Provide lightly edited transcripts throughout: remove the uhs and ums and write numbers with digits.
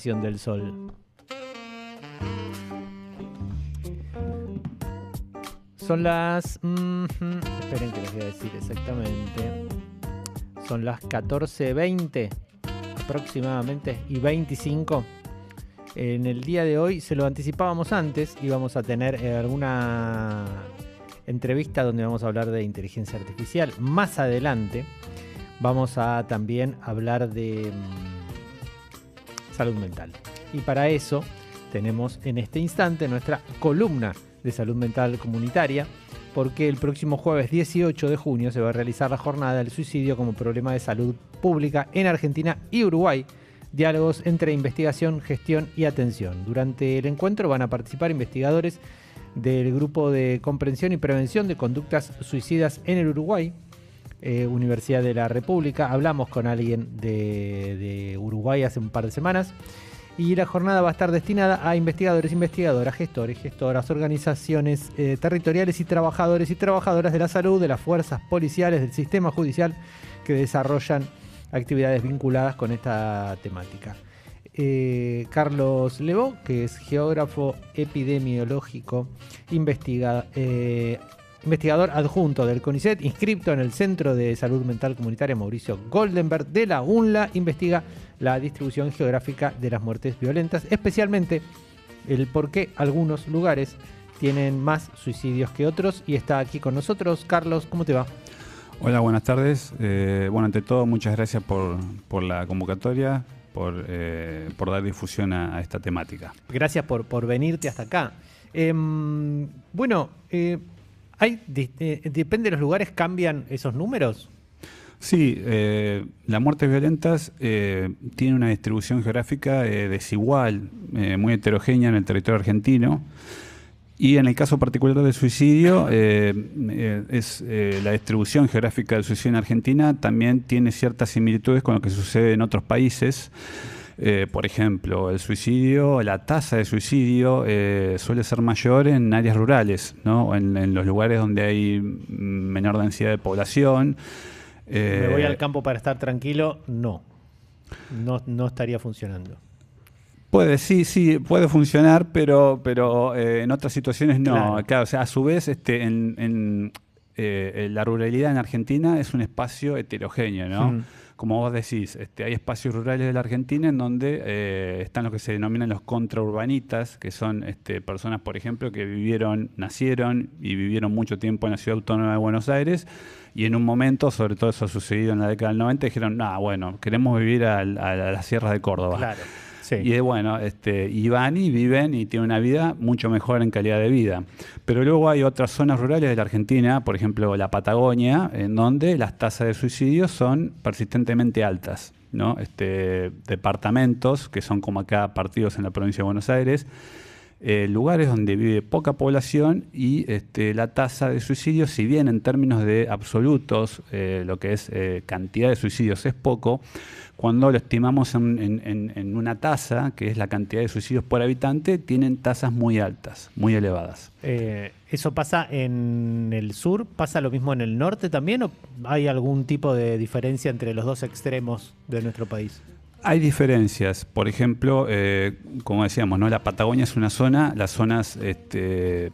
Estación del Sol. Son las... esperen que les voy a decir exactamente. Son las 14:20 aproximadamente y 25. En el día de hoy, se lo anticipábamos antes, íbamos a tener alguna entrevista donde vamos a hablar de inteligencia artificial. Más adelante vamos a también hablar de salud mental. Y para eso tenemos en este instante nuestra columna de salud mental comunitaria, porque el próximo jueves 18 de junio se va a realizar la jornada del suicidio como problema de salud pública en Argentina y Uruguay. Diálogos entre investigación, gestión y atención. Durante el encuentro van a participar investigadores del Grupo de Comprensión y Prevención de Conductas Suicidas en el Uruguay, Universidad de la República. Hablamos con alguien de Uruguay hace un par de semanas. Y la jornada va a estar destinada a investigadores, investigadoras, gestores, gestoras, organizaciones territoriales y trabajadoras de la salud, de las fuerzas policiales, del sistema judicial que desarrollan actividades vinculadas con esta temática. Carlos Levó, que es geógrafo epidemiológico, investigador adjunto del CONICET, inscripto en el Centro de Salud Mental Comunitaria Mauricio Goldenberg de la UNLA, investiga la distribución geográfica de las muertes violentas, especialmente el por qué algunos lugares tienen más suicidios que otros, y está aquí con nosotros. Carlos, ¿cómo te va? Hola, buenas tardes. Bueno, ante todo, muchas gracias por la convocatoria, por dar difusión a esta temática. Gracias por venirte hasta acá. Depende de los lugares, ¿cambian esos números? Sí, las muertes violentas tienen una distribución geográfica desigual, muy heterogénea en el territorio argentino. Y en el caso particular del suicidio, la distribución geográfica del suicidio en Argentina también tiene ciertas similitudes con lo que sucede en otros países. Por ejemplo, la tasa de suicidio suele ser mayor en áreas rurales, ¿no? En los lugares donde hay menor densidad de población. ¿Me voy al campo para estar tranquilo? No estaría funcionando. Sí, puede funcionar, pero en otras situaciones no. Claro, o sea, a su vez, la ruralidad en Argentina es un espacio heterogéneo, ¿no? Como vos decís, hay espacios rurales de la Argentina en donde están lo que se denominan los contraurbanitas, que son personas, por ejemplo, que nacieron y vivieron mucho tiempo en la Ciudad Autónoma de Buenos Aires, y en un momento, sobre todo eso ha sucedido en la década del 90, dijeron, queremos vivir a las sierras de Córdoba. Claro. Sí. Y y van y viven y tienen una vida mucho mejor en calidad de vida. Pero luego hay otras zonas rurales de la Argentina, por ejemplo la Patagonia, en donde las tasas de suicidio son persistentemente altas, ¿no? Departamentos que son como acá partidos en la provincia de Buenos Aires, lugares donde vive poca población y la tasa de suicidio, si bien en términos de absolutos, lo que es cantidad de suicidios es poco, cuando lo estimamos en una tasa, que es la cantidad de suicidios por habitante, tienen tasas muy altas, muy elevadas. ¿Eso pasa en el sur? ¿Pasa lo mismo en el norte también? ¿O hay algún tipo de diferencia entre los dos extremos de nuestro país? Hay diferencias. Por ejemplo, como decíamos, ¿no? La Patagonia es una zona, las zonas de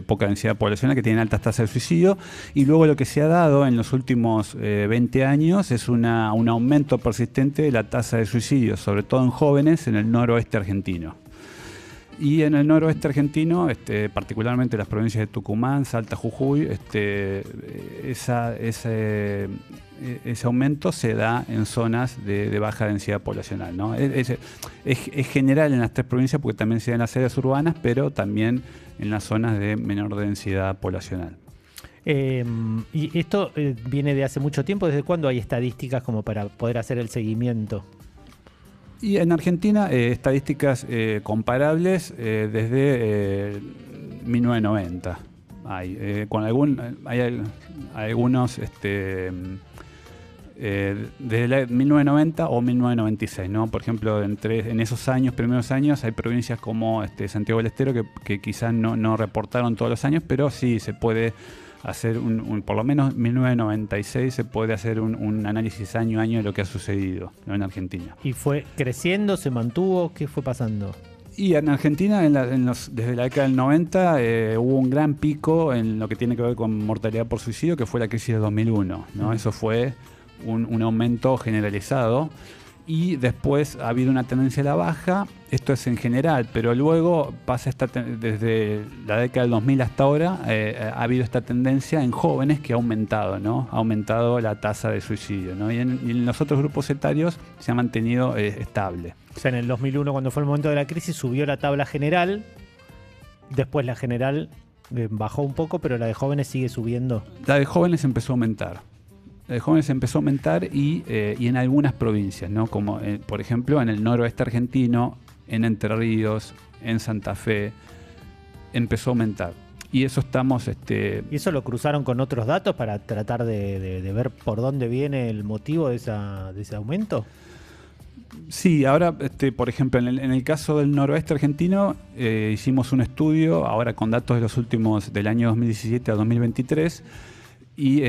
poca densidad poblacional que tienen altas tasas de suicidio, y luego lo que se ha dado en los últimos 20 años es un aumento persistente de la tasa de suicidio, sobre todo en jóvenes, en el noroeste argentino. Y en el noroeste argentino, particularmente las provincias de Tucumán, Salta, Jujuy, ese aumento se da en zonas de baja densidad poblacional, ¿no? Es general en las tres provincias porque también se da en las áreas urbanas, pero también en las zonas de menor densidad poblacional. ¿Y esto viene de hace mucho tiempo? ¿Desde cuándo hay estadísticas como para poder hacer el seguimiento? Y en Argentina, estadísticas comparables desde 1990. Hay algunos desde 1990 o 1996, ¿no? Por ejemplo, en esos primeros años, hay provincias como Santiago del Estero que quizás no reportaron todos los años, pero sí se puede hacer por lo menos 1996 se puede hacer un análisis año a año de lo que ha sucedido, ¿no?, en Argentina. ¿Y fue creciendo, se mantuvo? ¿Qué fue pasando? Y en Argentina, desde la década del 90, hubo un gran pico en lo que tiene que ver con mortalidad por suicidio, que fue la crisis de 2001, ¿no? Eso fue un aumento generalizado. Y después ha habido una tendencia a la baja, esto es en general, pero luego pasa desde la década del 2000 hasta ahora, ha habido esta tendencia en jóvenes que ha aumentado, ¿no? Ha aumentado la tasa de suicidio, ¿no? Y en los otros grupos etarios se ha mantenido estable. O sea, en el 2001, cuando fue el momento de la crisis, subió la tabla general, después la general bajó un poco, pero la de jóvenes sigue subiendo. La de jóvenes empezó a aumentar. De jóvenes empezó a aumentar y en algunas provincias, ¿no? Como por ejemplo en el noroeste argentino, en Entre Ríos, en Santa Fe, empezó a aumentar. Y eso estamos... ¿Y eso lo cruzaron con otros datos para tratar de ver por dónde viene el motivo de ese aumento? Sí, ahora, por ejemplo, en el caso del noroeste argentino, hicimos un estudio, ahora con datos de los últimos, del año 2017 a 2023, y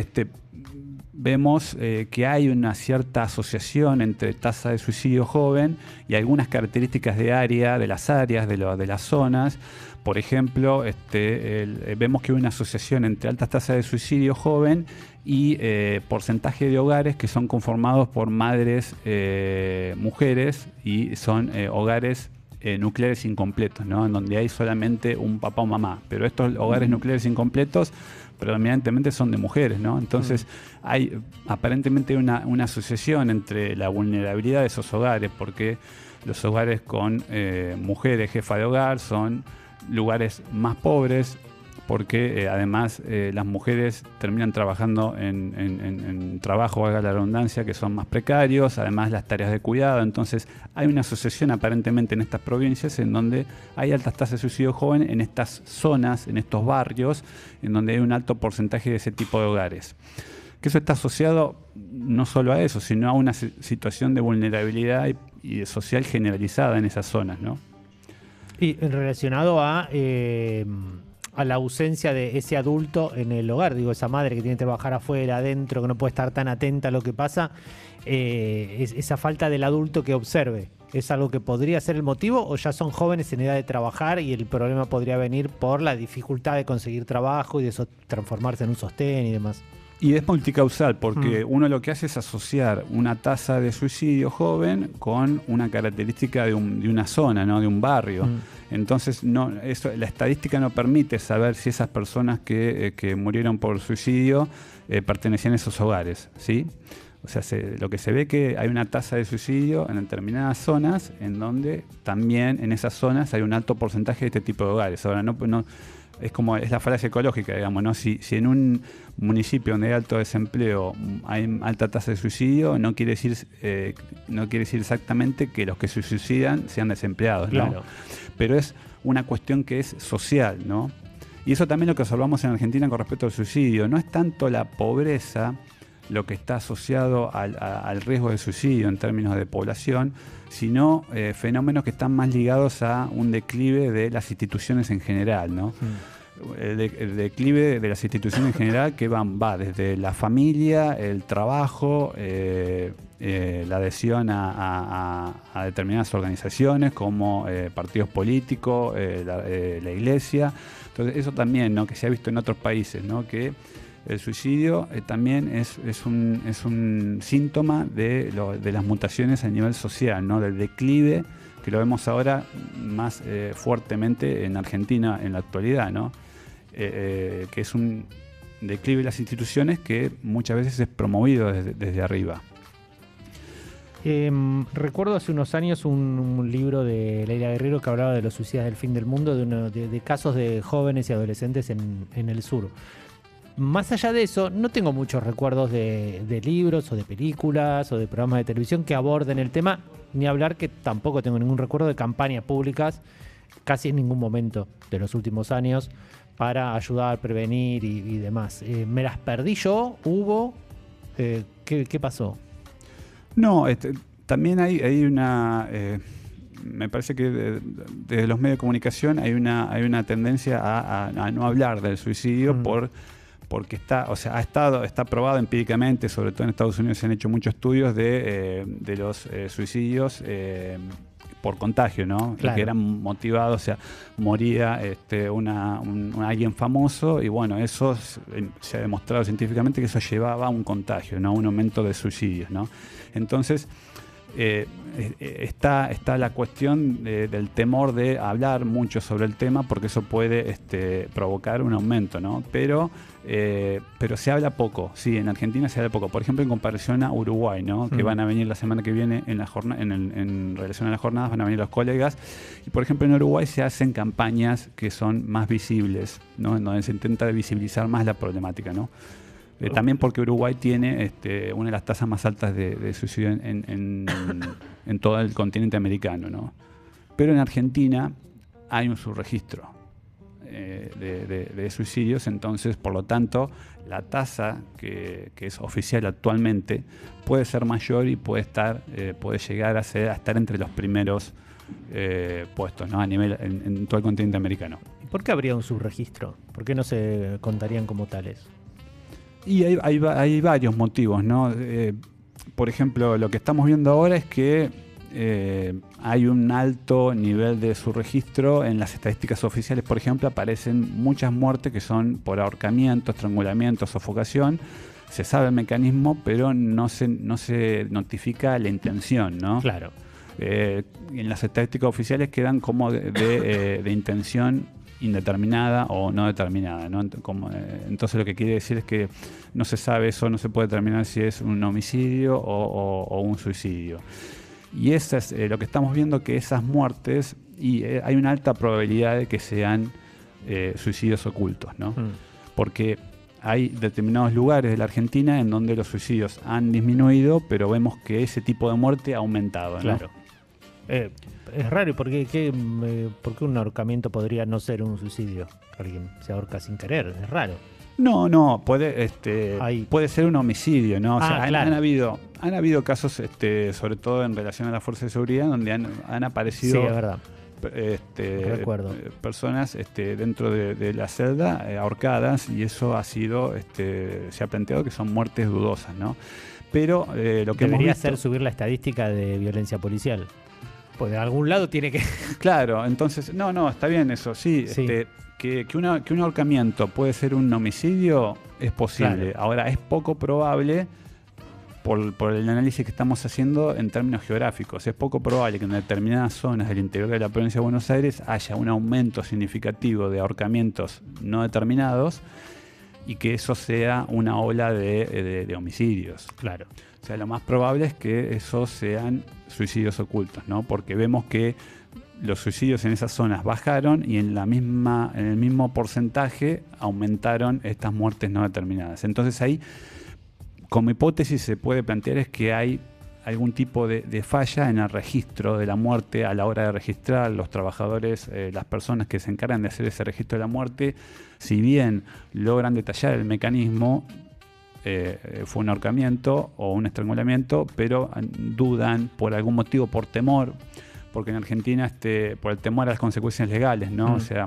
vemos que hay una cierta asociación entre tasa de suicidio joven y algunas características de las áreas, de las zonas. Por ejemplo, vemos que hay una asociación entre altas tasas de suicidio joven y porcentaje de hogares que son conformados por madres, mujeres, y son hogares nucleares incompletos, ¿no? En donde hay solamente un papá o mamá. Pero estos hogares nucleares incompletos predominantemente son de mujeres, ¿no? Entonces hay aparentemente una asociación entre la vulnerabilidad de esos hogares, porque los hogares con mujeres jefa de hogar son lugares más pobres, porque además las mujeres terminan trabajando en trabajo, valga la redundancia, que son más precarios, además las tareas de cuidado. Entonces hay una asociación aparentemente en estas provincias en donde hay altas tasas de suicidio joven, en estas zonas, en estos barrios, en donde hay un alto porcentaje de ese tipo de hogares. Que eso está asociado no solo a eso, sino a una situación de vulnerabilidad y social generalizada en esas zonas, ¿no? Y relacionado a la ausencia de ese adulto en el hogar, digo, esa madre que tiene que trabajar afuera, adentro, que no puede estar tan atenta a lo que pasa, esa falta del adulto que observe, ¿es algo que podría ser el motivo o ya son jóvenes en edad de trabajar y el problema podría venir por la dificultad de conseguir trabajo y de transformarse en un sostén y demás? Y es multicausal, porque uno lo que hace es asociar una tasa de suicidio joven con una característica de una zona, ¿no?, de un barrio. Entonces, la estadística no permite saber si esas personas que murieron por suicidio pertenecían a esos hogares, ¿sí? O sea, lo que se ve que hay una tasa de suicidio en determinadas zonas, en donde también en esas zonas hay un alto porcentaje de este tipo de hogares. Ahora, es la falacia ecológica, digamos, ¿no? Si en un municipio donde hay alto desempleo hay alta tasa de suicidio, no quiere decir exactamente que los que se suicidan sean desempleados, ¿no? Claro. Pero es una cuestión que es social, ¿no? Y eso también lo que observamos en Argentina con respecto al suicidio. No es tanto la pobreza lo que está asociado al riesgo de suicidio en términos de población, sino fenómenos que están más ligados a un declive de las instituciones en general, ¿no? El declive de las instituciones en general, que va desde la familia, el trabajo, la adhesión a determinadas organizaciones como partidos políticos, la iglesia. Entonces eso también, ¿no?, que se ha visto en otros países, ¿no?, que el suicidio también es un síntoma de las mutaciones a nivel social, ¿no?, del declive, que lo vemos ahora más fuertemente en Argentina en la actualidad, ¿no? Que es un declive de las instituciones que muchas veces es promovido desde arriba. Recuerdo hace unos años un libro de Leila Guerrero que hablaba de los suicidas del fin del mundo, de casos de jóvenes y adolescentes en el sur. Más allá de eso, no tengo muchos recuerdos de libros o de películas o de programas de televisión que aborden el tema, ni hablar que tampoco tengo ningún recuerdo de campañas públicas, casi en ningún momento de los últimos años, para ayudar, prevenir y demás. ¿Me las perdí yo? ¿Hubo? ¿Qué pasó? No, también hay una... me parece que desde los medios de comunicación hay una tendencia a no hablar del suicidio porque está probado empíricamente, sobre todo en Estados Unidos se han hecho muchos estudios de los suicidios por contagio, ¿no? Claro. Que eran motivados, o sea, moría alguien famoso y bueno, eso se ha demostrado científicamente que eso llevaba a un contagio, ¿no? Un aumento de suicidios, ¿no? Entonces, está la cuestión del temor de hablar mucho sobre el tema porque eso puede provocar un aumento, ¿no? Pero se habla poco, sí, en Argentina se habla poco. Por ejemplo, en comparación a Uruguay, ¿no? Que van a venir la semana que viene en relación a las jornadas, van a venir los colegas. Y por ejemplo, en Uruguay se hacen campañas que son más visibles, ¿no? En donde se intenta visibilizar más la problemática, ¿no? También porque Uruguay tiene una de las tasas más altas de suicidio en todo el continente americano, ¿no? Pero en Argentina hay un subregistro de suicidios, entonces, por lo tanto, la tasa que es oficial actualmente puede ser mayor y puede llegar a estar entre los primeros puestos, ¿no? A nivel en todo el continente americano. ¿Por qué habría un subregistro? ¿Por qué no se contarían como tales? Y hay varios motivos, ¿no? Por ejemplo, lo que estamos viendo ahora es que hay un alto nivel de subregistro en las estadísticas oficiales. Por ejemplo, aparecen muchas muertes que son por ahorcamiento, estrangulamiento, sofocación. Se sabe el mecanismo, pero no se notifica la intención, ¿no? Claro. En las estadísticas oficiales quedan como de intención indeterminada o no determinada, ¿no? Entonces lo que quiere decir es que no se sabe eso, no se puede determinar si es un homicidio o un suicidio. Y eso es lo que estamos viendo, que esas muertes, y hay una alta probabilidad de que sean suicidios ocultos, ¿no? Porque hay determinados lugares de la Argentina en donde los suicidios han disminuido, pero vemos que ese tipo de muerte ha aumentado, ¿no? Claro. Es raro, ¿por qué un ahorcamiento podría no ser un suicidio? Alguien se ahorca sin querer, es raro. No, puede ser un homicidio, ¿no? O sea, claro. han habido casos, sobre todo en relación a las fuerzas de seguridad, donde han aparecido, sí, es verdad. Recuerdo. Personas dentro de la celda ahorcadas, y eso se ha planteado que son muertes dudosas, ¿no? Pero lo que debería ser subir la estadística de violencia policial. Pues de algún lado tiene que... Claro, entonces, no, está bien eso, sí. Que un ahorcamiento puede ser un homicidio es posible. Claro. Ahora, es poco probable, por el análisis que estamos haciendo en términos geográficos, es poco probable que en determinadas zonas del interior de la provincia de Buenos Aires haya un aumento significativo de ahorcamientos no determinados y que eso sea una ola de homicidios. Claro. O sea, lo más probable es que esos sean suicidios ocultos, ¿no? Porque vemos que los suicidios en esas zonas bajaron y en el mismo porcentaje aumentaron estas muertes no determinadas. Entonces ahí, como hipótesis, se puede plantear es que hay algún tipo de falla en el registro de la muerte a la hora de registrar. Los trabajadores, las personas que se encargan de hacer ese registro de la muerte, si bien logran detallar el mecanismo, fue un ahorcamiento o un estrangulamiento, pero dudan por algún motivo, por temor, porque en Argentina por el temor a las consecuencias legales, ¿no? O sea,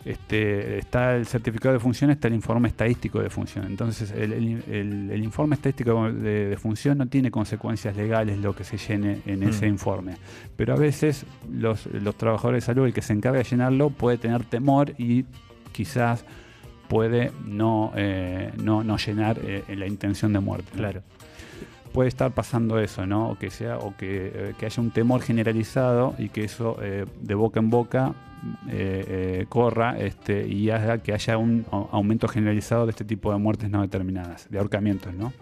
está el certificado de función, está el informe estadístico de función. Entonces, el informe estadístico de función no tiene consecuencias legales lo que se llene en ese informe. Pero a veces los trabajadores de salud, el que se encarga de llenarlo, puede tener temor y quizás puede no llenar la intención de muerte, ¿no? Claro. Puede estar pasando eso, ¿no? O que haya un temor generalizado y que eso de boca en boca corra y haga que haya un aumento generalizado de este tipo de muertes no determinadas, de ahorcamientos, ¿no?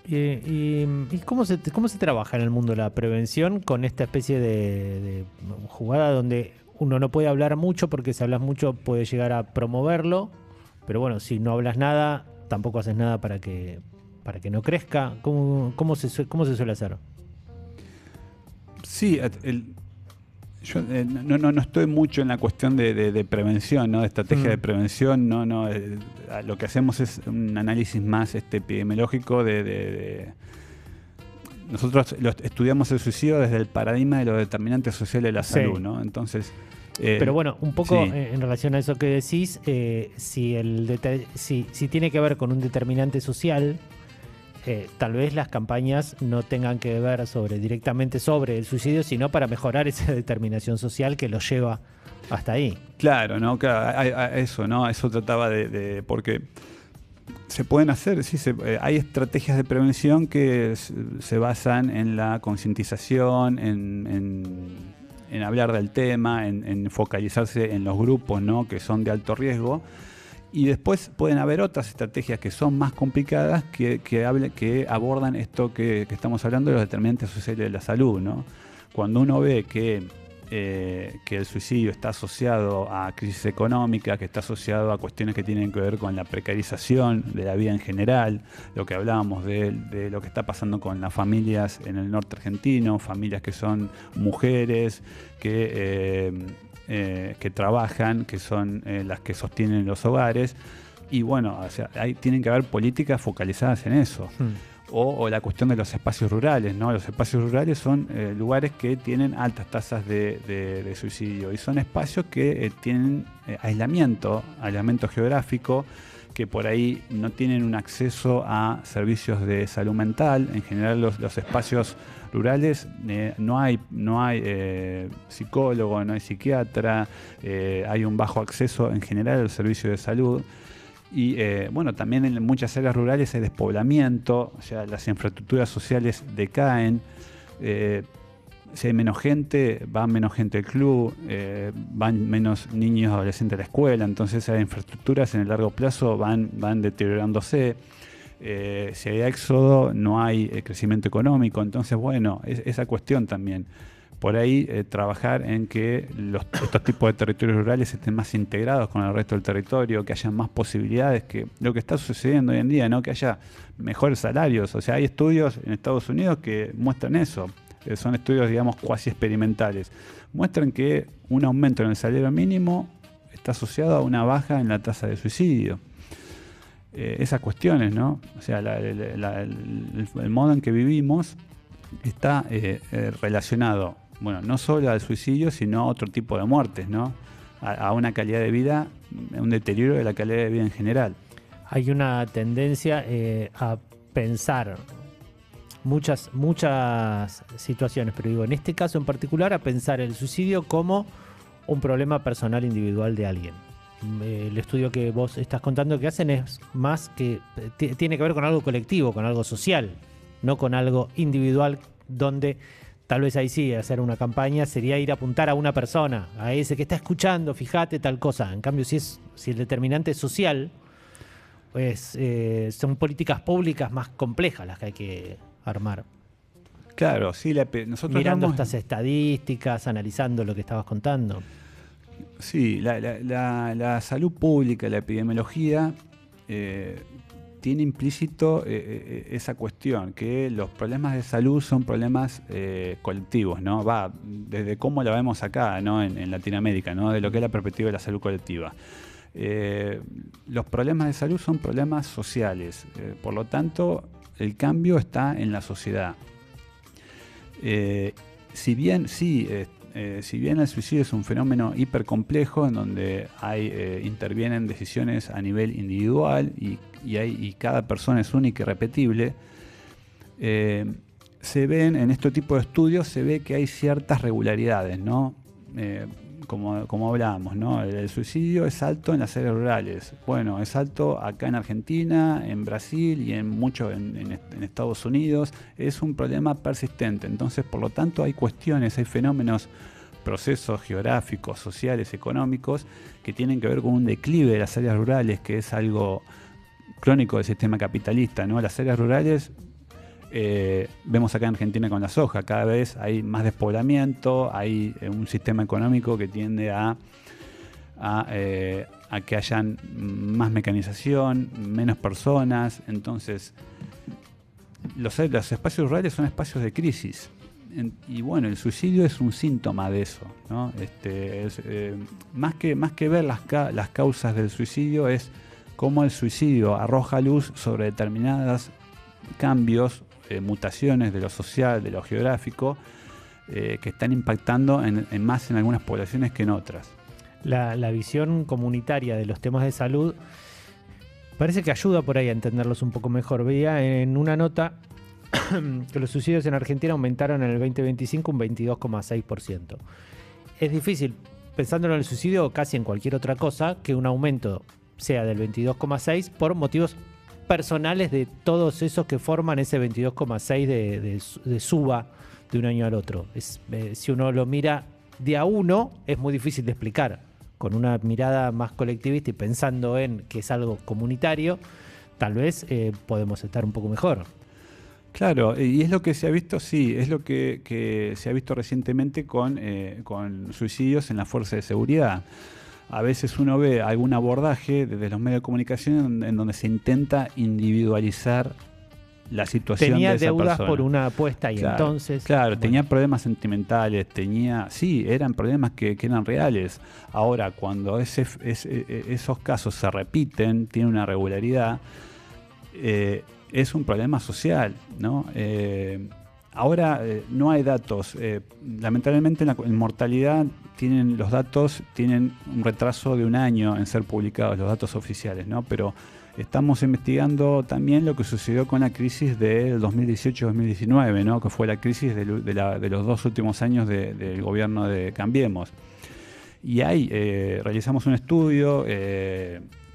¿Y cómo se trabaja en el mundo de la prevención con esta especie de jugada donde uno no puede hablar mucho porque si hablas mucho puede llegar a promoverlo? Pero bueno, si no hablas nada, tampoco haces nada para que no crezca. ¿Cómo se suele hacer? Sí, yo no estoy mucho en la cuestión de prevención, ¿no? De estrategia de prevención. Lo que hacemos es un análisis más epidemiológico nosotros estudiamos el suicidio desde el paradigma de los determinantes sociales de la salud, ¿no? Entonces, Pero bueno, un poco sí. en relación a eso que decís, si tiene que ver con un determinante social, tal vez las campañas no tengan que ver directamente sobre el suicidio, sino para mejorar esa determinación social que lo lleva hasta ahí. Claro, ¿no? Claro, eso, ¿no? Eso trataba porque se pueden hacer, sí, hay estrategias de prevención que se basan en la concientización, en hablar del tema, en focalizarse en los grupos, ¿no? Que son de alto riesgo. Y después pueden haber otras estrategias que son más complicadas que abordan esto que estamos hablando de los determinantes sociales de la salud, ¿no? Cuando uno ve que el suicidio está asociado a crisis económica, que está asociado a cuestiones que tienen que ver con la precarización de la vida en general, lo que hablábamos de lo que está pasando con las familias en el norte argentino, familias que son mujeres, que trabajan, que son las que sostienen los hogares, y bueno, o sea, tienen que haber políticas focalizadas en eso. O la cuestión de los espacios rurales, ¿no? Los espacios rurales son lugares que tienen altas tasas de suicidio y son espacios que tienen aislamiento geográfico, que por ahí no tienen un acceso a servicios de salud mental. En general los espacios rurales no hay psicólogo, no hay psiquiatra, hay un bajo acceso en general al servicio de salud. Y bueno, también en muchas áreas rurales hay despoblamiento, o sea, las infraestructuras sociales decaen, si hay menos gente, va menos gente al club, van menos niños adolescentes a la escuela, entonces esas infraestructuras en el largo plazo van deteriorándose. Si hay éxodo, no hay crecimiento económico, entonces bueno, esa cuestión también. Por ahí trabajar en que estos tipos de territorios rurales estén más integrados con el resto del territorio, que haya más posibilidades, que lo que está sucediendo hoy en día, ¿no? Que haya mejores salarios. O sea, hay estudios en Estados Unidos que muestran eso. Son estudios, digamos, cuasi experimentales. Muestran que un aumento en el salario mínimo está asociado a una baja en la tasa de suicidio. Esas cuestiones, ¿no? O sea, el modo en que vivimos está relacionado, bueno, no solo al suicidio, sino a otro tipo de muertes, ¿no? A una calidad de vida, un deterioro de la calidad de vida en general. Hay una tendencia a pensar muchas situaciones, pero digo, en este caso en particular, a pensar el suicidio como un problema personal individual de alguien. El estudio que vos estás contando que hacen es más que tiene que ver con algo colectivo, con algo social, no con algo individual, donde tal vez ahí sí hacer una campaña sería ir a apuntar a una persona, a ese que está escuchando, fíjate tal cosa. En cambio, si el determinante es social, pues son políticas públicas más complejas las que hay que armar. Claro, sí, nosotros mirando estas estadísticas, analizando lo que estabas contando. Sí, la salud pública, la epidemiología tiene implícito esa cuestión, que los problemas de salud son problemas colectivos, ¿no? Va desde cómo la vemos acá, ¿no? En Latinoamérica, ¿no? De lo que es la perspectiva de la salud colectiva. Los problemas de salud son problemas sociales, por lo tanto, el cambio está en la sociedad. Si bien el suicidio es un fenómeno hipercomplejo en donde intervienen decisiones a nivel individual y cada persona es única y repetible, se ven en este tipo de estudios, se ve que hay ciertas regularidades, ¿no? Como hablábamos, ¿no? El suicidio es alto en las áreas rurales. Bueno, es alto acá en Argentina, en Brasil y en Estados Unidos. Es un problema persistente. Entonces, por lo tanto, hay cuestiones, hay fenómenos, procesos geográficos, sociales, económicos, que tienen que ver con un declive de las áreas rurales, que es algo crónico del sistema capitalista, ¿no? Las áreas rurales, vemos acá en Argentina con la soja, cada vez hay más despoblamiento, hay un sistema económico que tiende a que hayan más mecanización, menos personas. Entonces, los espacios rurales son espacios de crisis. Y bueno, el suicidio es un síntoma de eso, ¿no? Más que ver las causas del suicidio, es cómo el suicidio arroja luz sobre determinados cambios, mutaciones de lo social, de lo geográfico, que están impactando más en algunas poblaciones que en otras. La visión comunitaria de los temas de salud parece que ayuda por ahí a entenderlos un poco mejor. Veía en una nota que los suicidios en Argentina aumentaron en el 2025 un 22,6%. Es difícil, pensándolo en el suicidio o casi en cualquier otra cosa, que un aumento sea del 22,6% por motivos personales de todos esos que forman ese 22,6% de suba de un año al otro. Si uno lo mira de a uno, es muy difícil de explicar. Con una mirada más colectivista y pensando en que es algo comunitario, tal vez podemos estar un poco mejor. Claro, y es lo que se ha visto, sí, es lo que se ha visto recientemente con suicidios en la fuerza de seguridad. A veces uno ve algún abordaje desde los medios de comunicación en donde se intenta individualizar la situación tenía de esa deudas persona. por una apuesta y claro, entonces... Claro, bueno. Tenía problemas sentimentales, sí, eran problemas que eran reales. Ahora, cuando esos casos se repiten, tiene una regularidad, es un problema social, ¿no? Ahora no hay datos. Lamentablemente en mortalidad los datos tienen un retraso de un año en ser publicados, los datos oficiales, ¿no? Pero estamos investigando también lo que sucedió con la crisis del 2018-2019, ¿no? Que fue la crisis de los 2 últimos años del gobierno de Cambiemos. Y ahí realizamos un estudio,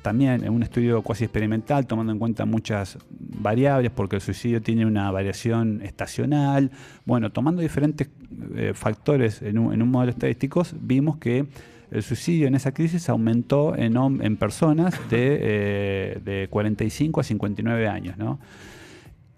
también un estudio cuasi experimental, tomando en cuenta muchas variables, porque el suicidio tiene una variación estacional. Bueno, tomando diferentes factores en un modelo estadístico, vimos que el suicidio en esa crisis aumentó en personas de 45 a 59 años, ¿no?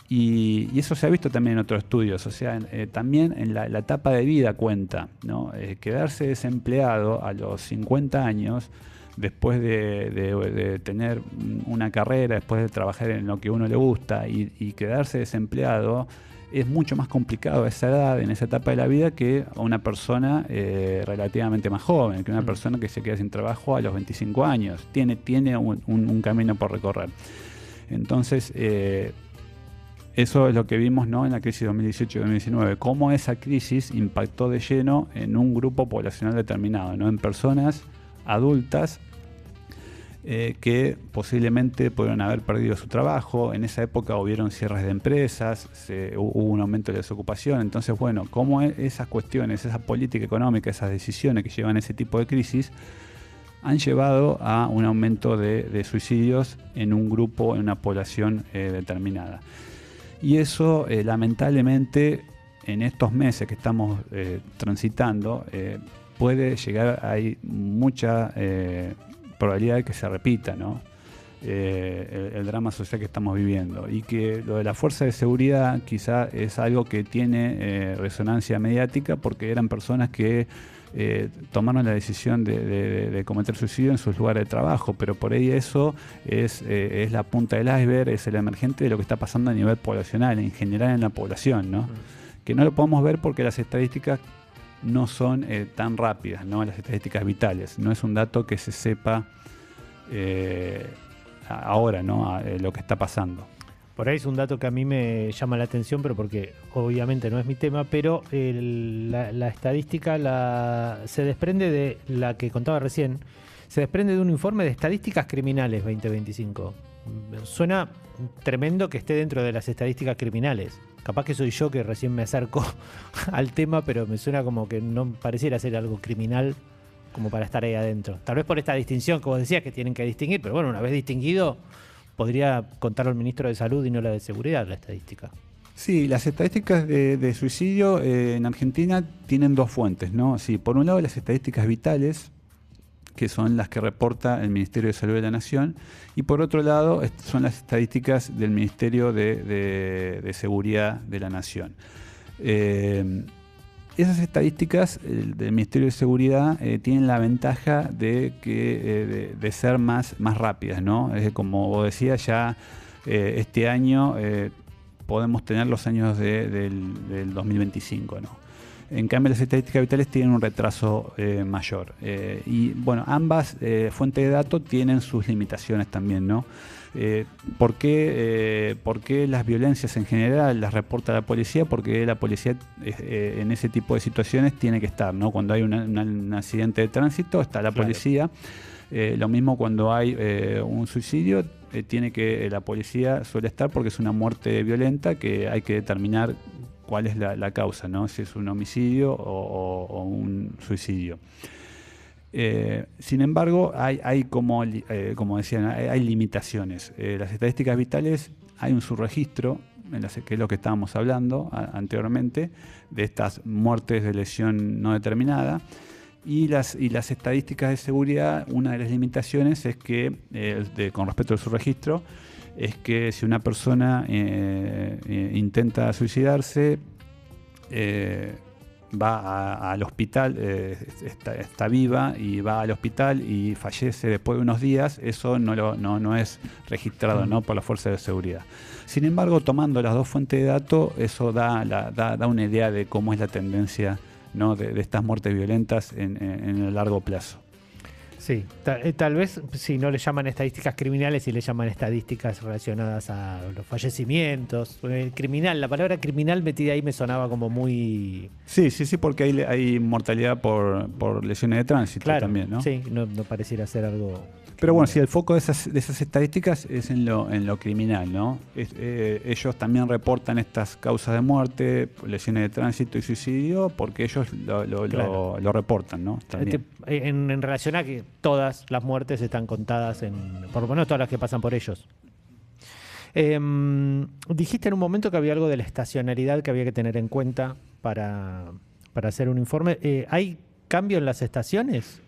Y eso se ha visto también en otros estudios, o sea, también en la etapa de vida cuenta, ¿no? Quedarse desempleado a los 50 años, después de tener una carrera, después de trabajar en lo que a uno le gusta y quedarse desempleado, es mucho más complicado a esa edad, en esa etapa de la vida, que a una persona relativamente más joven, que una persona que se queda sin trabajo a los 25 años. Tiene un camino por recorrer. Entonces, eso es lo que vimos, ¿no?, en la crisis 2018-2019, cómo esa crisis impactó de lleno en un grupo poblacional determinado, ¿no?, en personas adultas que posiblemente pudieron haber perdido su trabajo. En esa época hubieron cierres de empresas, hubo un aumento de la desocupación. Entonces, bueno, cómo esas cuestiones, esa política económica, esas decisiones que llevan a ese tipo de crisis han llevado a un aumento de suicidios en un grupo, en una población determinada. Y eso, lamentablemente, en estos meses que estamos transitando, puede llegar, hay mucha probabilidad de que se repita, ¿no?, el drama social que estamos viviendo, y que lo de la fuerza de seguridad quizá es algo que tiene resonancia mediática porque eran personas que tomaron la decisión de cometer suicidio en sus lugares de trabajo, pero por ahí eso es la punta del iceberg, es el emergente de lo que está pasando a nivel poblacional, en general en la población, ¿no? Que no lo podemos ver porque las estadísticas no son tan rápidas, ¿no?, las estadísticas vitales. No es un dato que se sepa ahora, ¿no?, lo que está pasando. Por ahí es un dato que a mí me llama la atención, pero porque obviamente no es mi tema, pero la estadística se desprende de la que contaba recién, se desprende de un informe de estadísticas criminales 2025. Suena tremendo que esté dentro de las estadísticas criminales. Capaz que soy yo que recién me acerco al tema, pero me suena como que no pareciera ser algo criminal como para estar ahí adentro. Tal vez por esta distinción que vos decías que tienen que distinguir, pero bueno, una vez distinguido, podría contarlo el ministro de Salud y no la de Seguridad, la estadística. Sí, las estadísticas de suicidio en Argentina tienen dos fuentes, ¿no? Sí, por un lado las estadísticas vitales, que son las que reporta el Ministerio de Salud de la Nación, y por otro lado son las estadísticas del Ministerio de Seguridad de la Nación. Esas estadísticas del Ministerio de Seguridad tienen la ventaja de ser más rápidas, ¿no? Como vos decías, ya este año podemos tener los años del 2025, ¿no? En cambio, las estadísticas vitales tienen un retraso mayor. Y bueno, ambas fuentes de datos tienen sus limitaciones también, ¿no? ¿Por qué las violencias en general las reporta la policía? Porque la policía en ese tipo de situaciones tiene que estar, ¿no? Cuando hay un accidente de tránsito está la policía. Lo mismo cuando hay un suicidio, la policía suele estar porque es una muerte violenta que hay que determinar cuál es la causa, ¿no? Si es un homicidio o un suicidio. Sin embargo, hay como decían, hay limitaciones. Las estadísticas vitales, hay un subregistro, que es lo que estábamos hablando anteriormente, de estas muertes de lesión no determinada. Y las estadísticas de seguridad, una de las limitaciones es que, con respecto al subregistro, es que si una persona intenta suicidarse, va al hospital, está viva y va al hospital y fallece después de unos días, eso no es registrado, ¿no? Por la fuerza de seguridad. Sin embargo, tomando las dos fuentes de datos, eso da una idea de cómo es la tendencia, ¿no? de estas muertes violentas en el largo plazo. Sí, tal vez si no le llaman estadísticas criminales y le llaman estadísticas relacionadas a los fallecimientos. Criminal, la palabra criminal metida ahí me sonaba como muy... Sí, porque hay mortalidad por lesiones de tránsito, claro, también, ¿no? Sí, no pareciera ser algo... Pero bueno, sí, el foco de esas estadísticas es en lo criminal, ¿no? Ellos también reportan estas causas de muerte, lesiones de tránsito y suicidio, porque ellos lo reportan, ¿no? En relación a que todas las muertes están contadas, por lo menos todas las que pasan por ellos. Dijiste en un momento que había algo de la estacionalidad que había que tener en cuenta para hacer un informe. ¿Hay cambio en las estaciones?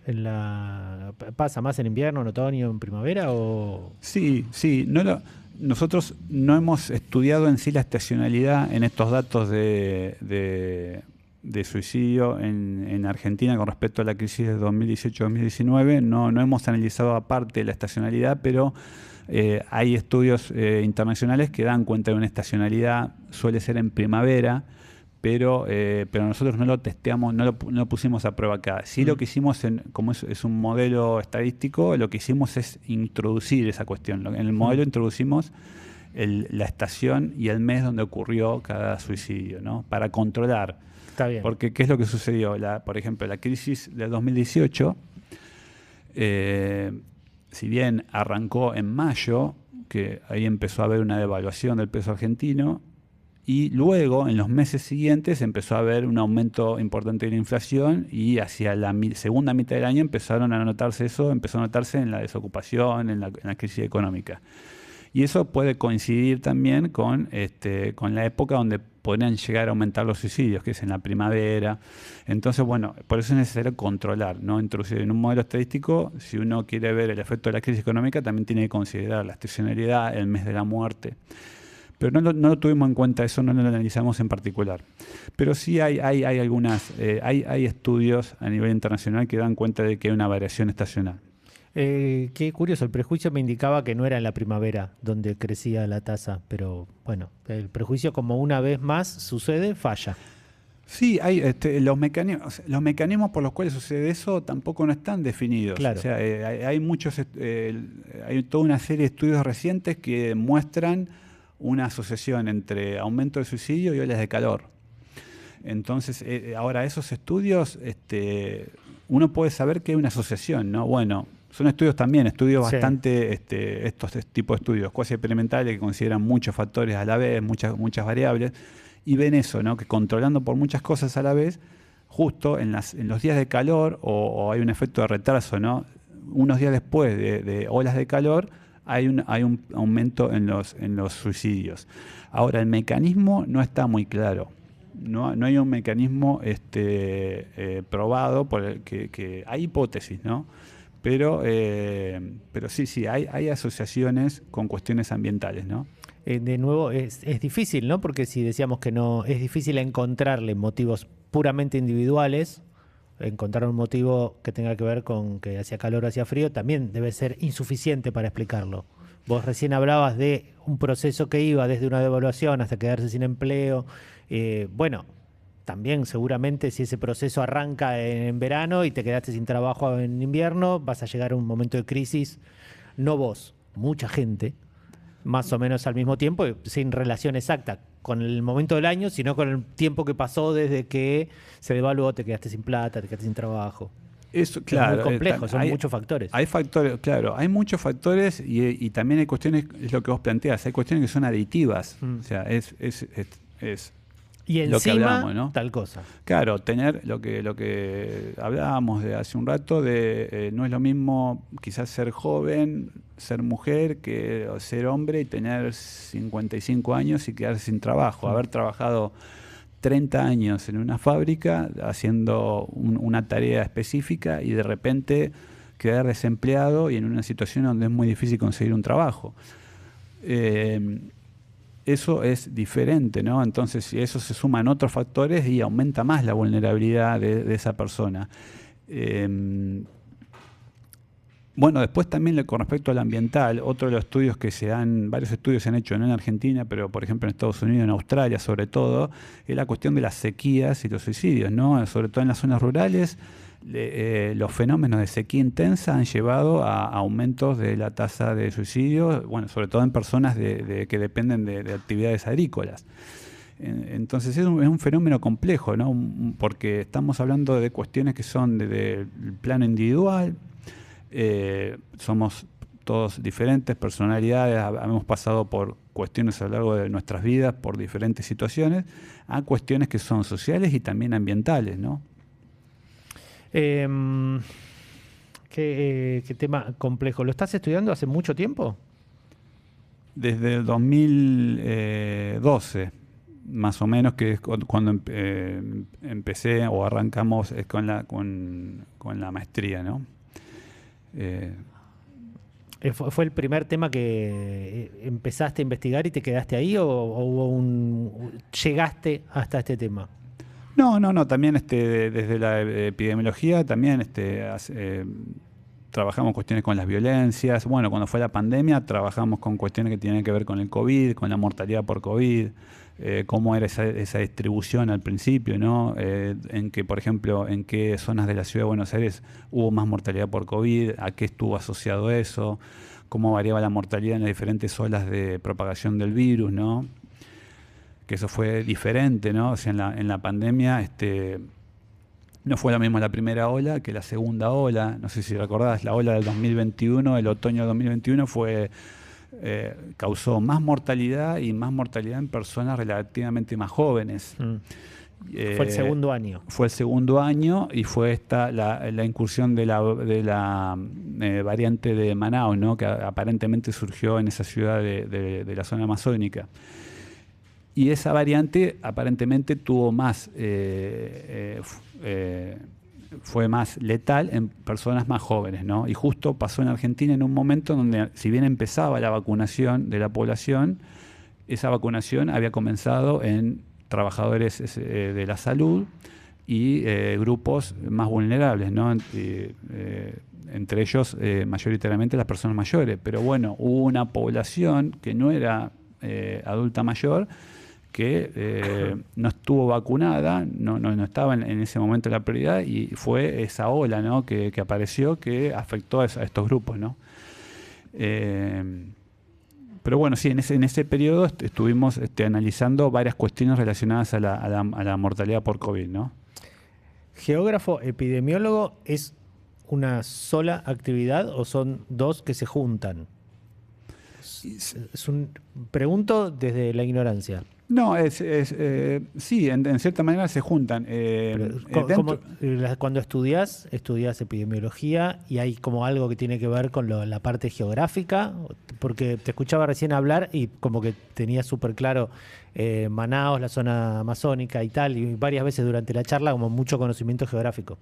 ¿Pasa más en invierno, en otoño, en primavera? O... Sí. Nosotros no hemos estudiado en sí la estacionalidad en estos datos de suicidio en Argentina con respecto a la crisis de 2018-2019. No hemos analizado aparte la estacionalidad, pero hay estudios internacionales que dan cuenta de una estacionalidad, suele ser en primavera, pero nosotros no lo testeamos, no lo pusimos a prueba acá. Sí, lo que hicimos, como es un modelo estadístico, lo que hicimos es introducir esa cuestión. En el modelo introducimos la estación y el mes donde ocurrió cada suicidio, ¿no? Para controlar. Está bien. Porque, ¿qué es lo que sucedió? Por ejemplo, la crisis de 2018, si bien arrancó en mayo, que ahí empezó a haber una devaluación del peso argentino, y luego, en los meses siguientes, empezó a haber un aumento importante de la inflación y hacia la segunda mitad del año empezó a notarse en la desocupación, en la crisis económica. Y eso puede coincidir también con la época donde podrían llegar a aumentar los suicidios, que es en la primavera. Entonces, bueno, por eso es necesario controlar, ¿no? Introducir en un modelo estadístico, si uno quiere ver el efecto de la crisis económica, también tiene que considerar la estacionalidad, el mes de la muerte. Pero no lo tuvimos en cuenta, eso no lo analizamos en particular. Pero sí hay estudios a nivel internacional que dan cuenta de que hay una variación estacional. Qué curioso, el prejuicio me indicaba que no era en la primavera donde crecía la tasa, pero bueno, el prejuicio, como una vez más sucede, falla. Sí, hay los mecanismos por los cuales sucede eso tampoco no están definidos. Claro. O sea, hay toda una serie de estudios recientes que muestran una asociación entre aumento de suicidio y olas de calor. Entonces, ahora esos estudios, uno puede saber que hay una asociación, ¿no? Bueno, son estudios bastante, estos tipos de estudios cuasi experimentales que consideran muchos factores a la vez, muchas variables, y ven eso, ¿no? Que controlando por muchas cosas a la vez, justo en los días de calor, o hay un efecto de retraso, ¿no? Unos días después de olas de calor, hay un aumento en los suicidios. Ahora, el mecanismo no está muy claro. No hay un mecanismo probado por el que hay hipótesis, ¿no? Pero sí, hay asociaciones con cuestiones ambientales, ¿no? De nuevo, es difícil, ¿no? Porque si decíamos que no, es difícil encontrarle motivos puramente individuales. Encontrar un motivo que tenga que ver con que hacía calor o hacía frío también debe ser insuficiente para explicarlo. Vos recién hablabas de un proceso que iba desde una devaluación hasta quedarse sin empleo. Bueno, también seguramente si ese proceso arranca en verano y te quedaste sin trabajo en invierno, vas a llegar a un momento de crisis, no vos, mucha gente, más o menos al mismo tiempo, sin relación exacta con el momento del año, sino con el tiempo que pasó desde que se devaluó, te quedaste sin plata, te quedaste sin trabajo. Eso, Es muy claro, complejo, son muchos factores. hay factores, claro, hay muchos factores y también hay cuestiones, es lo que vos planteás, hay cuestiones que son aditivas. O sea, es Y lo que encima, hablamos, ¿no? tal cosa. Claro, tener lo que hablábamos de hace un rato, de no es lo mismo quizás ser joven, ser mujer, que ser hombre y tener 55 años y quedarse sin trabajo. Haber trabajado 30 años en una fábrica haciendo una tarea específica y de repente quedar desempleado y en una situación donde es muy difícil conseguir un trabajo. Eso es diferente, ¿no? Entonces, si eso se suman otros factores y aumenta más la vulnerabilidad de esa persona. Bueno, después también con respecto al ambiental, otro de los estudios varios estudios se han hecho no en Argentina, pero por ejemplo en Estados Unidos, en Australia sobre todo, es la cuestión de las sequías y los suicidios, ¿no? Sobre todo en las zonas rurales, los fenómenos de sequía intensa han llevado a aumentos de la tasa de suicidio, bueno, sobre todo en personas que dependen de actividades agrícolas. Entonces es un fenómeno complejo, ¿no? Porque estamos hablando de cuestiones que son del plano individual. Somos todos diferentes personalidades, hemos pasado por cuestiones a lo largo de nuestras vidas, por diferentes situaciones, a cuestiones que son sociales y también ambientales, ¿no? Qué tema complejo. ¿Lo estás estudiando hace mucho tiempo? Desde el 2012, más o menos, que es cuando empecé o arrancamos con la maestría, ¿no? ¿Fue el primer tema que empezaste a investigar y te quedaste ahí o llegaste hasta este tema? No, también desde la epidemiología también trabajamos cuestiones con las violencias. Bueno, cuando fue la pandemia trabajamos con cuestiones que tienen que ver con el COVID, con la mortalidad por COVID, cómo era esa distribución al principio, ¿no? En que, por ejemplo, en qué zonas de la ciudad de Buenos Aires hubo más mortalidad por COVID, a qué estuvo asociado eso, cómo variaba la mortalidad en las diferentes olas de propagación del virus, ¿no? Que eso fue diferente, ¿no? O sea, en la pandemia no fue lo mismo la primera ola que la segunda ola. No sé si recordás, la ola del 2021, el otoño del 2021 causó más mortalidad y más mortalidad en personas relativamente más jóvenes. Fue el segundo año. Fue el segundo año y fue la incursión de la variante de Manaus, ¿no? Que aparentemente surgió en esa ciudad de la zona amazónica. Y esa variante aparentemente tuvo fue más letal en personas más jóvenes, ¿no? Y justo pasó en Argentina en un momento donde, si bien empezaba la vacunación de la población, esa vacunación había comenzado en trabajadores de la salud y grupos más vulnerables, ¿no? Entre ellos mayoritariamente las personas mayores. Pero bueno, hubo una población que no era adulta mayor, que no estuvo vacunada, no estaba en ese momento la prioridad, y fue esa ola, ¿no? que apareció, que afectó a estos grupos, ¿no? Pero bueno, sí, en ese periodo estuvimos analizando varias cuestiones relacionadas a la mortalidad por COVID, ¿no? Geógrafo, epidemiólogo, ¿es una sola actividad o son dos que se juntan? Pregunto desde la ignorancia. No, sí, en cierta manera se juntan. Cuando estudias epidemiología y hay como algo que tiene que ver con la parte geográfica, porque te escuchaba recién hablar y como que tenía súper claro Manaos, la zona amazónica y tal, y varias veces durante la charla como mucho conocimiento geográfico.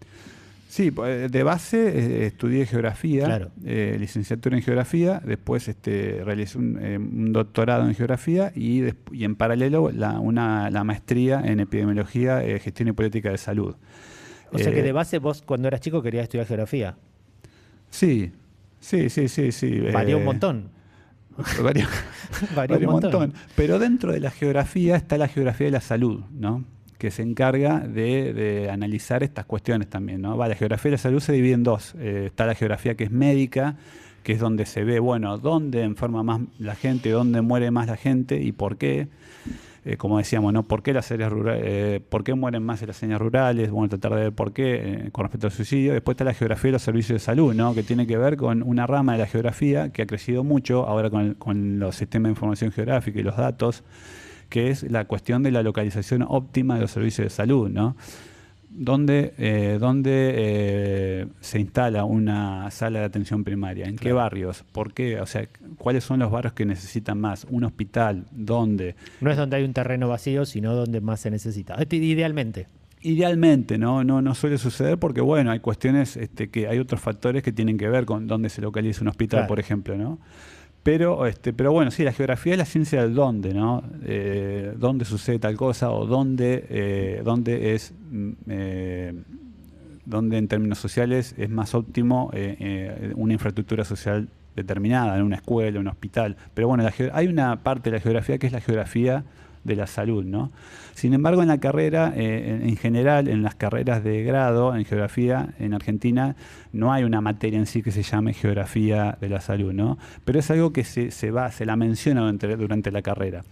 Sí, de base estudié geografía, claro. Licenciatura en geografía, después realicé un doctorado en geografía y en paralelo la maestría en epidemiología, gestión y política de salud. O sea que de base vos cuando eras chico querías estudiar geografía. Sí. Varió un montón. Varió un montón. Pero dentro de la geografía está la geografía de la salud, ¿no? Que se encarga de analizar estas cuestiones también, ¿no? La geografía de la salud se divide en dos. Está la geografía que es médica, que es donde se ve, bueno, dónde enferma más la gente, dónde muere más la gente y por qué. Como decíamos, ¿no? ¿Por qué las áreas rurales, por qué mueren más en las áreas rurales? Bueno, tratar de ver por qué con respecto al suicidio. Después está la geografía de los servicios de salud, ¿no? Que tiene que ver con una rama de la geografía que ha crecido mucho ahora con los sistemas de información geográfica y los datos, que es la cuestión de la localización óptima de los servicios de salud, ¿no? ¿Dónde se instala una sala de atención primaria? ¿En qué barrios? ¿Por qué? O sea, ¿cuáles son los barrios que necesitan más? ¿Un hospital? ¿Dónde? No es donde hay un terreno vacío, sino donde más se necesita. Idealmente. Idealmente, no suele suceder porque, bueno, hay cuestiones que hay otros factores que tienen que ver con dónde se localiza un hospital, Claro. por ejemplo, ¿no? Pero bueno, sí, la geografía es la ciencia del dónde, ¿no? Dónde sucede tal cosa o dónde en términos sociales es más óptimo una infraestructura social determinada, en una escuela, en un hospital. Pero bueno, hay una parte de la geografía que es la geografía de la salud, ¿no? Sin embargo, en la carrera, en general, en las carreras de grado en geografía en Argentina, no hay una materia en sí que se llame geografía de la salud, ¿no? Pero es algo que se la menciona durante la carrera.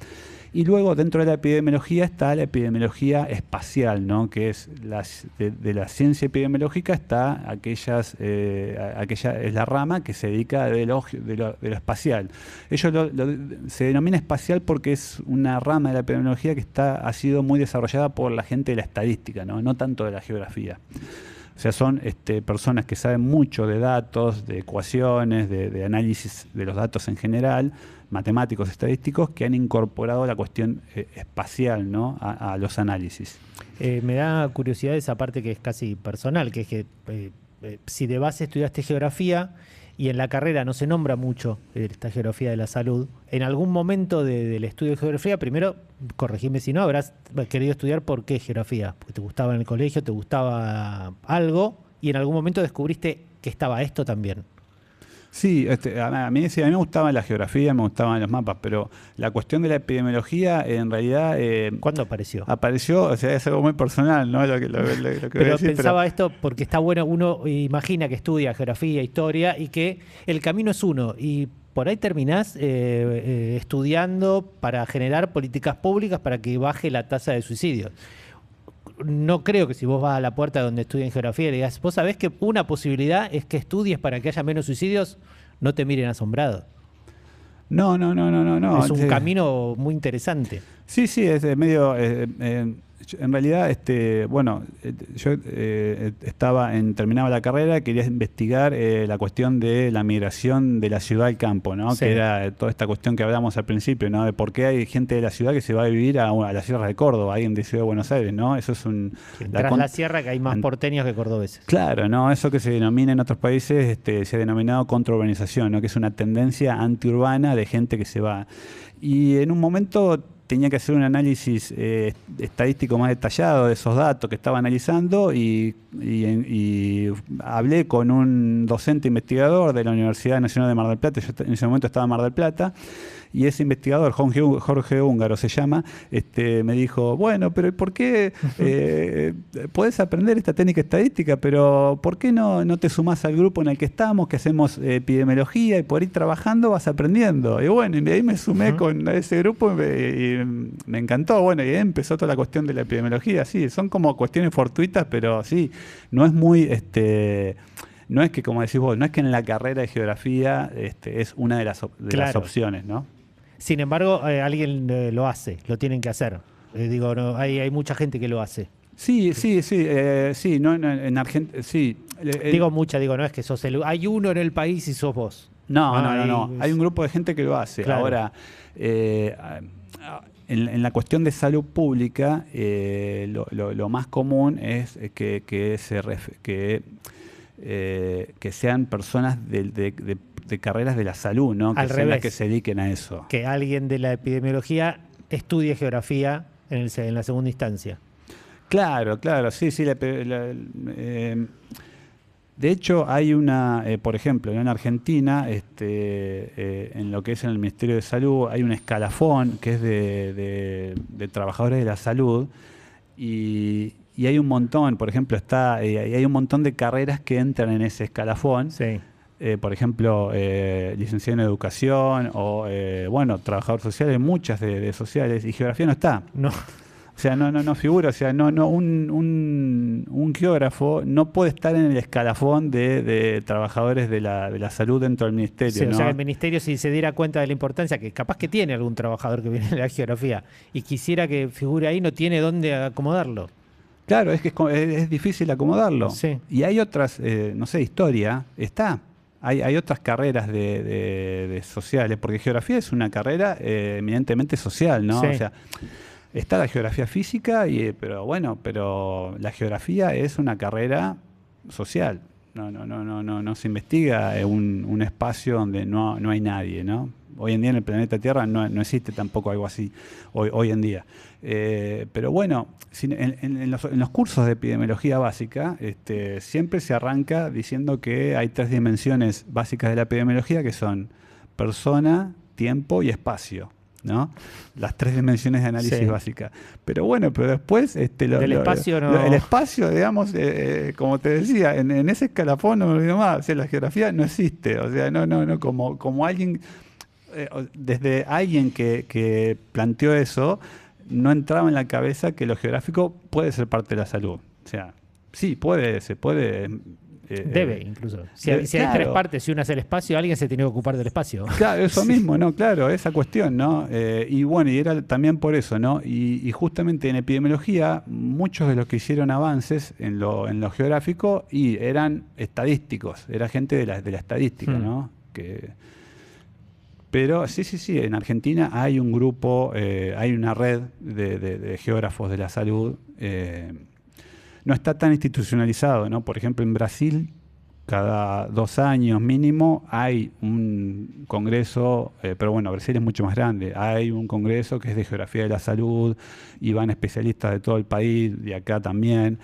Y luego, dentro de la epidemiología, está la epidemiología espacial, ¿no? Que es de la ciencia epidemiológica está aquella es la rama que se dedica de lo espacial. Ellos se denomina espacial porque es una rama de la epidemiología que ha sido muy desarrollada por la gente de la estadística, no tanto de la geografía. O sea, son personas que saben mucho de datos, de ecuaciones, de análisis de los datos en general, matemáticos, estadísticos, que han incorporado la cuestión espacial, ¿no? a los análisis. Me da curiosidad esa parte que es casi personal, que es que si de base estudiaste geografía y en la carrera no se nombra mucho esta geografía de la salud, en algún momento del estudio de geografía, primero, corregime si no, habrás querido estudiar por qué geografía, porque te gustaba en el colegio, te gustaba algo y en algún momento descubriste que estaba esto también. Sí, a mí me gustaba la geografía, me gustaban los mapas, pero la cuestión de la epidemiología en realidad... ¿Cuándo apareció? Apareció, o sea, es algo muy personal, ¿no? Lo que Pero voy a decir, pensaba esto porque está bueno, uno imagina que estudia geografía, historia y que el camino es uno y por ahí terminás estudiando para generar políticas públicas para que baje la tasa de suicidio. No creo que si vos vas a la puerta donde estudian geografía y le digas, vos sabés que una posibilidad es que estudies para que haya menos suicidios, no te miren asombrado. No. Es un camino muy interesante. Sí, es medio... en realidad, yo terminaba la carrera, quería investigar la cuestión de la migración de la ciudad al campo, ¿no? Sí. Que era toda esta cuestión que hablamos al principio, ¿no? De por qué hay gente de la ciudad que se va a vivir a la Sierra de Córdoba, alguien de Ciudad de Buenos Aires, ¿no? Eso es tras la sierra que hay más porteños que cordobeses. Claro, ¿no? Eso que se denomina en otros países, se ha denominado contraurbanización, ¿no? Que es una tendencia antiurbana de gente que se va. Y en un momento tenía que hacer un análisis estadístico más detallado de esos datos que estaba analizando y hablé con un docente investigador de la Universidad Nacional de Mar del Plata. Yo en ese momento estaba en Mar del Plata y ese investigador, Jorge Húngaro se llama, me dijo, bueno, pero ¿por qué podés aprender esta técnica estadística, pero ¿por qué no te sumás al grupo en el que estamos, que hacemos epidemiología y por ir trabajando vas aprendiendo? Y bueno, y de ahí me sumé con ese grupo y me encantó. Bueno, y ahí empezó toda la cuestión de la epidemiología. Sí, son como cuestiones fortuitas, pero sí, no es muy... no es que, como decís vos, no es que en la carrera de geografía es una de las opciones, ¿no? Sin embargo, alguien lo hace, lo tienen que hacer. No, hay mucha gente que lo hace. Sí, no, en Argentina, sí. No es que sos hay uno en el país y sos vos. No. Hay un grupo de gente que lo hace. Claro. Ahora, en la cuestión de salud pública, lo más común es que sean personas de carreras de la salud, ¿no? Que sean las que se dediquen a eso. Que alguien de la epidemiología estudie geografía en la segunda instancia. Claro, sí. De hecho, hay por ejemplo, en Argentina, en lo que es en el Ministerio de Salud, hay un escalafón que es de trabajadores de la salud y hay un montón, por ejemplo, hay un montón de carreras que entran en ese escalafón. Sí. por ejemplo, licenciado en educación o, bueno, trabajador social, hay muchas de sociales, y geografía no está. No. O sea, no figura, o sea, un geógrafo no puede estar en el escalafón de trabajadores de la salud dentro del ministerio, Sí, ¿no? o sea, el ministerio, si se diera cuenta de la importancia, que capaz que tiene algún trabajador que viene de la geografía y quisiera que figure ahí, no tiene dónde acomodarlo. Claro, es que es difícil acomodarlo. Sí. Y hay otras, no sé, historia, está. Hay otras carreras de sociales, porque geografía es una carrera eminentemente social, ¿no? Sí. O sea, está la geografía física, pero la geografía es una carrera social. No se investiga un espacio donde no hay nadie, ¿no? Hoy en día en el planeta Tierra no existe tampoco algo así hoy en día. Pero bueno, en los cursos de epidemiología básica siempre se arranca diciendo que hay 3 dimensiones básicas de la epidemiología, que son persona, tiempo y espacio, ¿no? Las 3 dimensiones de análisis Sí. básicas. Pero bueno, pero después Del espacio no. el espacio, digamos, como te decía, en ese escalafón no me olvido más. O sea, la geografía no existe. O sea, como alguien, desde alguien que planteó eso, no entraba en la cabeza que lo geográfico puede ser parte de la salud. O sea, sí, se puede. Debe, incluso. Si hay claro. 3 partes y una es el espacio, alguien se tiene que ocupar del espacio. Claro, eso Sí. mismo, ¿no? Claro, esa cuestión, ¿no? Y bueno, y era también por eso, ¿no? Y justamente en epidemiología, muchos de los que hicieron avances en lo geográfico eran estadísticos, era gente de la estadística, ¿no? Pero sí, en Argentina hay un grupo, hay una red de geógrafos de la salud. No está tan institucionalizado, ¿no? Por ejemplo, en Brasil, cada 2 años mínimo hay un congreso, pero bueno, Brasil es mucho más grande. Hay un congreso que es de geografía de la salud y van especialistas de todo el país, de acá también.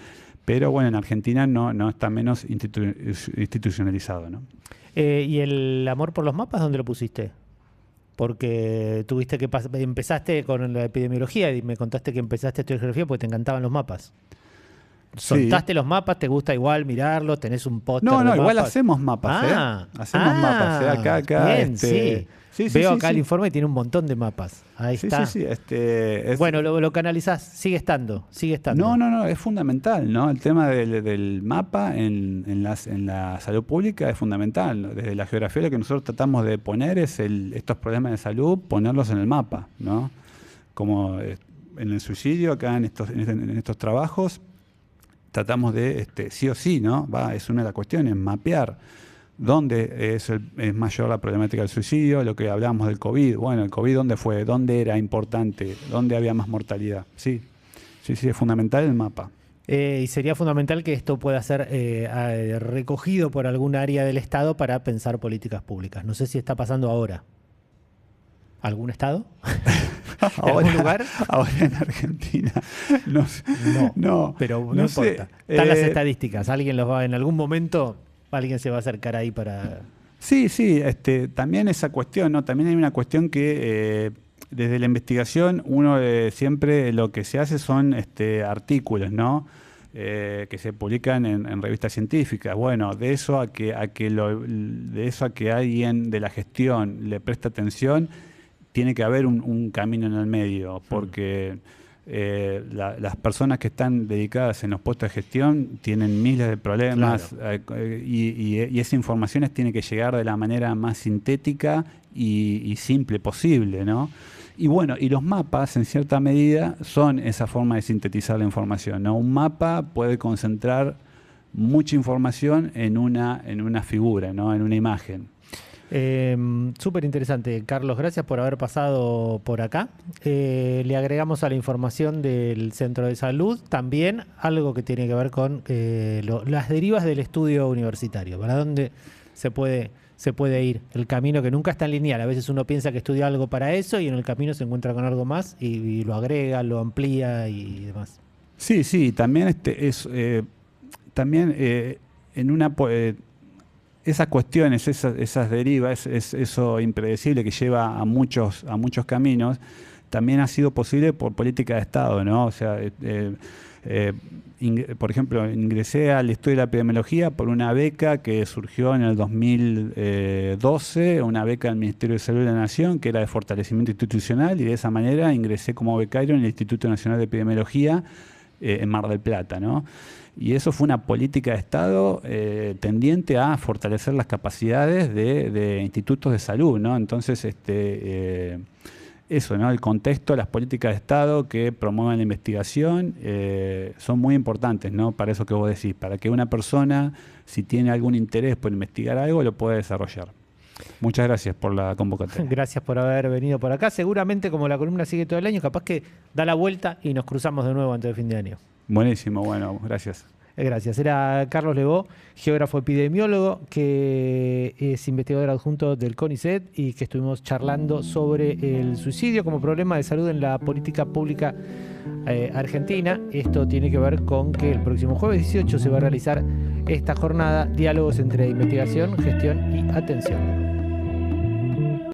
Pero bueno, en Argentina no está menos institucionalizado, ¿no? ¿Y el amor por los mapas dónde lo pusiste? Porque tuviste que empezaste con la epidemiología y me contaste que empezaste a estudiar geografía porque te encantaban los mapas. ¿Soltaste los mapas? ¿Te gusta igual mirarlos? ¿Tenés un póster de mapas? Igual hacemos mapas, Hacemos mapas, Acá, bien, sí. Veo acá el informe y tiene un montón de mapas. Ahí está. Sí. Bueno, lo canalizás, sigue estando. No, es fundamental, ¿no? El tema del mapa en la salud pública es fundamental. Desde la geografía lo que nosotros tratamos de poner es estos problemas de salud, ponerlos en el mapa, ¿no? Como en el suicidio, acá en estos trabajos, tratamos de, sí o sí, ¿no? Es una de las cuestiones, mapear dónde es mayor la problemática del suicidio, lo que hablábamos del COVID. Bueno, el COVID, ¿dónde fue? ¿Dónde era importante? ¿Dónde había más mortalidad? Sí, es fundamental el mapa. Y sería fundamental que esto pueda ser recogido por algún área del Estado para pensar políticas públicas. No sé si está pasando ahora. ¿Algún Estado? ¿Algún lugar? Ahora en Argentina. No, pero no importa. Están las estadísticas. Alguien los va, en algún momento, alguien se va a acercar ahí para. Sí, también esa cuestión, ¿no? También hay una cuestión que desde la investigación uno siempre lo que se hace son artículos, ¿no? Que se publican en revistas científicas. Bueno, de eso a que alguien de la gestión le preste atención, tiene que haber un camino en el medio, porque las personas que están dedicadas en los puestos de gestión tienen miles de problemas, claro. Y esa información tiene que llegar de la manera más sintética y simple posible, ¿no? Y bueno, y los mapas en cierta medida son esa forma de sintetizar la información, ¿no? Un mapa puede concentrar mucha información en una figura, ¿no? En una imagen. Súper interesante, Carlos, gracias por haber pasado por acá. Le agregamos a la información del Centro de Salud también algo que tiene que ver con las derivas del estudio universitario, para dónde se puede ir, el camino que nunca es tan lineal. A veces uno piensa que estudia algo para eso y en el camino se encuentra con algo más y lo agrega, lo amplía y demás. Sí, también en una esas cuestiones, esas derivas, eso impredecible que lleva a muchos caminos, también ha sido posible por política de Estado, ¿no? O sea, Por ejemplo, ingresé al estudio de la epidemiología por una beca que surgió en el 2012, una beca del Ministerio de Salud de la Nación, que era de fortalecimiento institucional, y de esa manera ingresé como becario en el Instituto Nacional de Epidemiología en Mar del Plata, ¿no? Y eso fue una política de Estado tendiente a fortalecer las capacidades de institutos de salud, ¿no? Entonces, eso, ¿no? El contexto, las políticas de Estado que promueven la investigación son muy importantes, ¿no? Para eso que vos decís, para que una persona, si tiene algún interés por investigar algo, lo pueda desarrollar. Muchas gracias por la convocatoria. Gracias por haber venido por acá. Seguramente, como la columna sigue todo el año, capaz que da la vuelta y nos cruzamos de nuevo antes del fin de año. Buenísimo, bueno, gracias. Gracias. Era Carlos Levó, geógrafo epidemiólogo, que es investigador adjunto del CONICET y que estuvimos charlando sobre el suicidio como problema de salud en la política pública argentina. Esto tiene que ver con que el próximo jueves 18 se va a realizar esta jornada, diálogos entre investigación, gestión y atención.